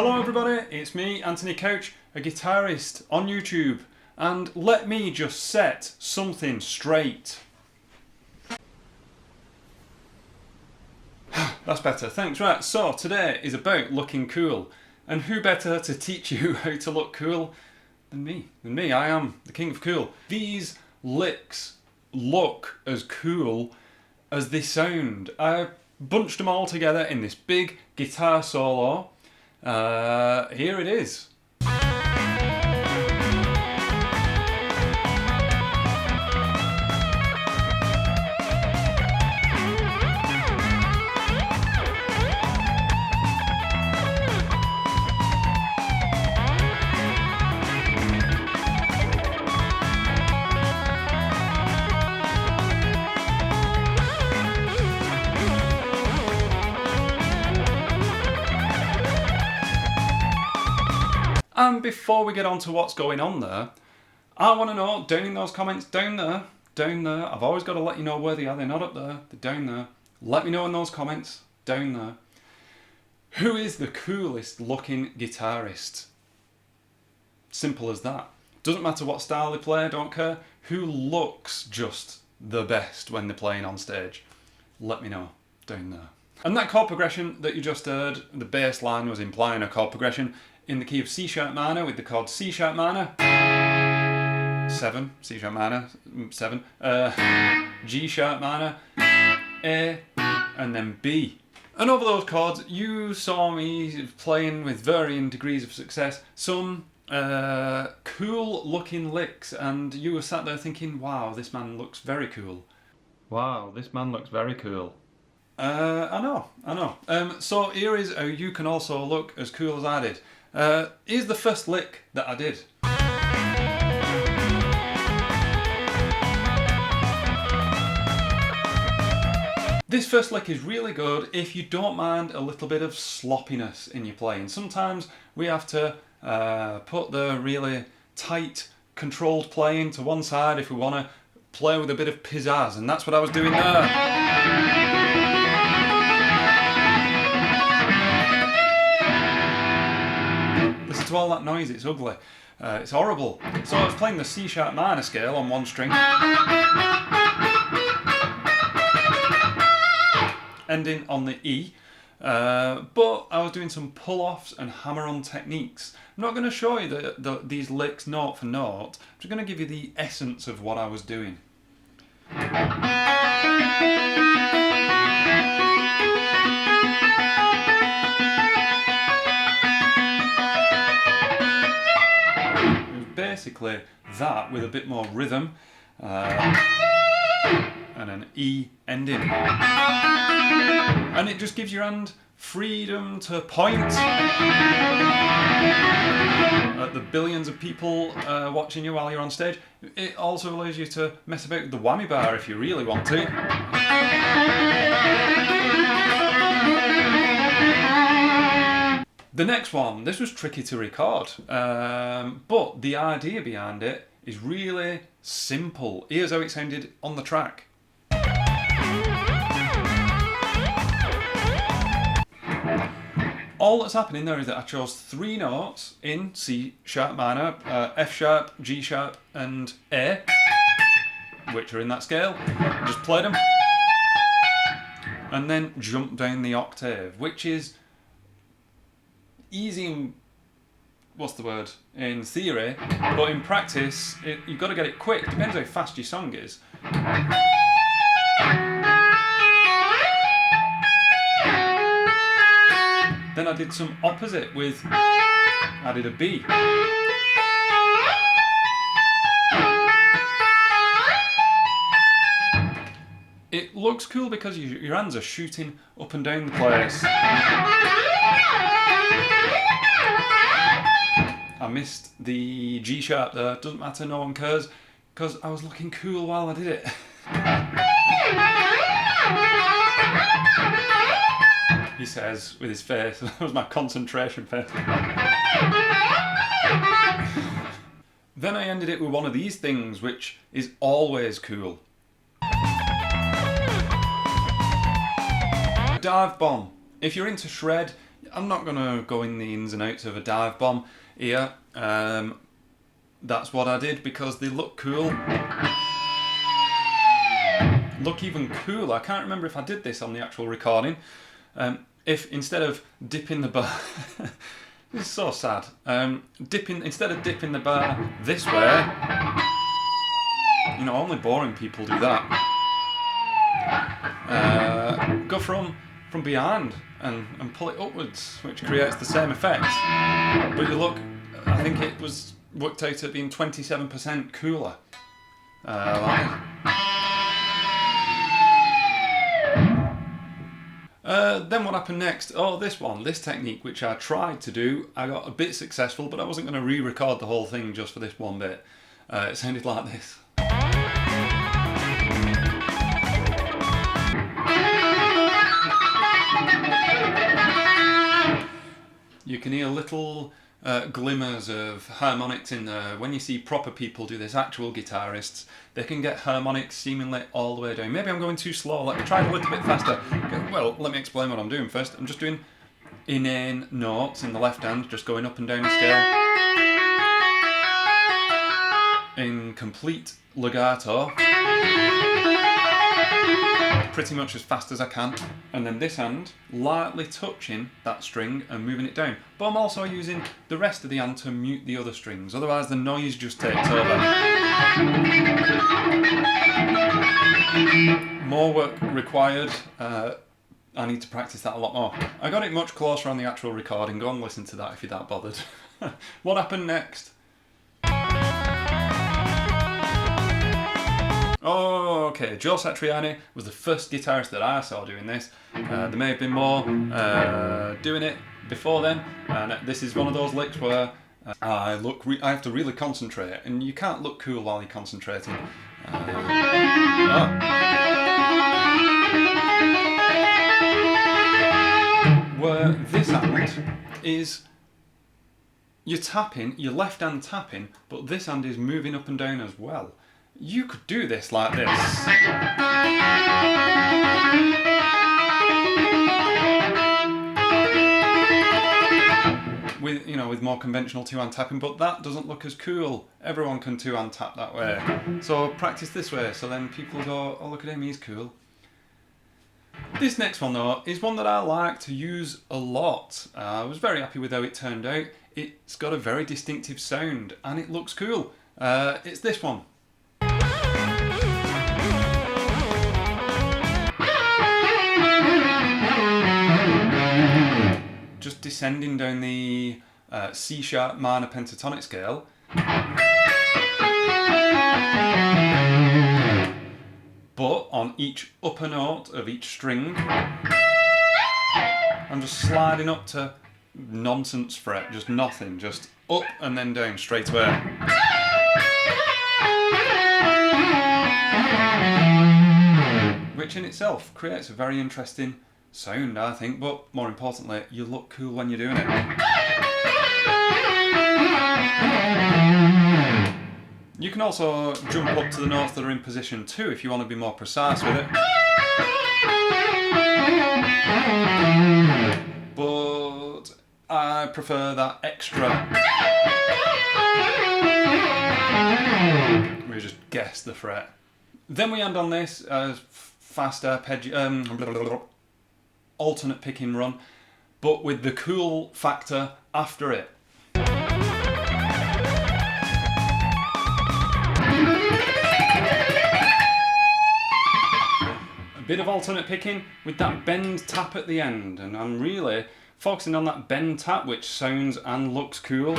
Hello everybody, it's me, Anthony Couch, a guitarist on YouTube, and let me just set something straight. That's better, thanks. Right, so today is about looking cool, and who better to teach you how to look cool than me. I am the king of cool. These licks look as cool as they sound. I bunched them all together in this big guitar solo. Here it is. And before we get on to what's going on there, I want to know, down in those comments, down there, I've always got to let you know where they are, they're not up there, they're down there. Let me know in those comments, down there. Who is the coolest looking guitarist? Simple as that. Doesn't matter what style they play, I don't care. Who looks just the best when they're playing on stage? Let me know, down there. And that chord progression that you just heard, the bass line was implying a chord progression in the key of C sharp minor with the chord C sharp minor, 7, C sharp minor, 7, G sharp minor, A, and then B. And over those chords you saw me playing with varying degrees of success some cool looking licks, and you were sat there thinking, wow, this man looks very cool. Wow, this man looks very cool. I know. So here is how you can also look as cool as I did. Here's the first lick that I did. This first lick is really good if you don't mind a little bit of sloppiness in your playing. Sometimes we have to put the really tight, controlled playing to one side if we want to play with a bit of pizzazz, and that's what I was doing there. To all that noise, it's ugly. It's horrible. So I was playing the C sharp minor scale on one string, ending on the E, but I was doing some pull-offs and hammer-on techniques. I'm not going to show you these licks note for note. I'm just going to give you the essence of what I was doing. Basically that with a bit more rhythm and an E ending, and it just gives your hand freedom to point at the billions of people watching you while you're on stage. It also allows you to mess about with the whammy bar if you really want to. The next one, this was tricky to record, but the idea behind it is really simple. Here's how it sounded on the track. All that's happening there is that I chose 3 notes in C sharp minor, F sharp, G sharp and A, which are in that scale. Just played them and then jumped down the octave, which is easy in, what's the word, in theory, but in practice you've got to get it quick. Depends how fast your song is. Then I did some opposite with, I did a B. It looks cool because your hands are shooting up and down the place. I missed the G sharp there, doesn't matter, no one cares, because I was looking cool while I did it. He says with his face. That was my concentration face. Then I ended it with one of these things, which is always cool. Dive bomb. If you're into shred, I'm not going to go in the ins and outs of a dive bomb here. That's what I did because they look cool. Look even cooler. I can't remember if I did this on the actual recording. If instead of dipping the bar, this is so sad. Instead of dipping the bar this way, you know, only boring people do that. Go from behind and pull it upwards, which creates the same effect. But you look, I think it was worked out at being 27% cooler. Then what happened next? Oh, this technique, which I tried to do, I got a bit successful, but I wasn't going to re-record the whole thing just for this one bit. It sounded like this. You can hear little glimmers of harmonics in there. When you see proper people do this, actual guitarists, they can get harmonics seemingly all the way down. Maybe I'm going too slow. Let me try it a little bit faster. Okay, well, let me explain what I'm doing first. I'm just doing inane notes in the left hand, just going up and down the scale in complete legato, pretty much as fast as I can, and then this hand lightly touching that string and moving it down. But I'm also using the rest of the hand to mute the other strings, otherwise the noise just takes over. More work required. I need to practice that a lot more. I got it much closer on the actual recording. Go and listen to that if you're that bothered. What happened next? Oh, okay. Joe Satriani was the first guitarist that I saw doing this. There may have been more doing it before then, and this is one of those licks where I have to really concentrate, and you can't look cool while you're concentrating. Where this hand is, you're tapping, your left hand tapping, but this hand is moving up and down as well. You could do this like this. With more conventional two-hand tapping, but that doesn't look as cool. Everyone can two-hand tap that way. So practice this way, so then people go, oh look at him, he's cool. This next one though is one that I like to use a lot. I was very happy with how it turned out. It's got a very distinctive sound and it looks cool. It's this one. Just descending down the C sharp minor pentatonic scale. But on each upper note of each string, I'm just sliding up to nonsense fret, just nothing, just up and then down straight away. Which in itself creates a very interesting sound, I think, but more importantly, you look cool when you're doing it. You can also jump up to the notes that are in position 2 if you want to be more precise with it. But I prefer that extra where you just guess the fret. Then we end on this fast arpeggio, alternate picking run, but with the cool factor after it. A bit of alternate picking with that bend tap at the end, and I'm really focusing on that bend tap, which sounds and looks cool.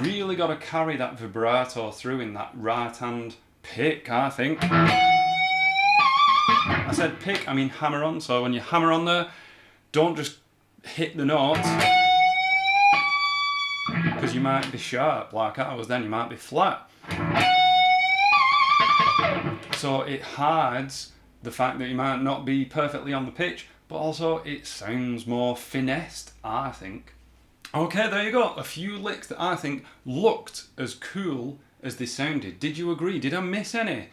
Really got to carry that vibrato through in that right hand pick, I think. I said pick, I mean hammer on, so when you hammer on there, don't just hit the note, because you might be sharp like I was then, you might be flat. So it hides the fact that you might not be perfectly on the pitch, but also it sounds more finessed, I think. Okay, there you go, a few licks that I think looked as cool as they sounded. Did you agree? Did I miss any?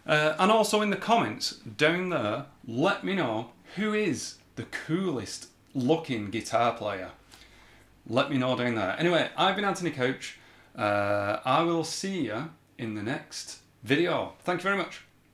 And also in the comments down there, let me know who is the coolest looking guitar player. Let me know down there. Anyway, I've been Anthony Couch. I will see you in the next video. Thank you very much.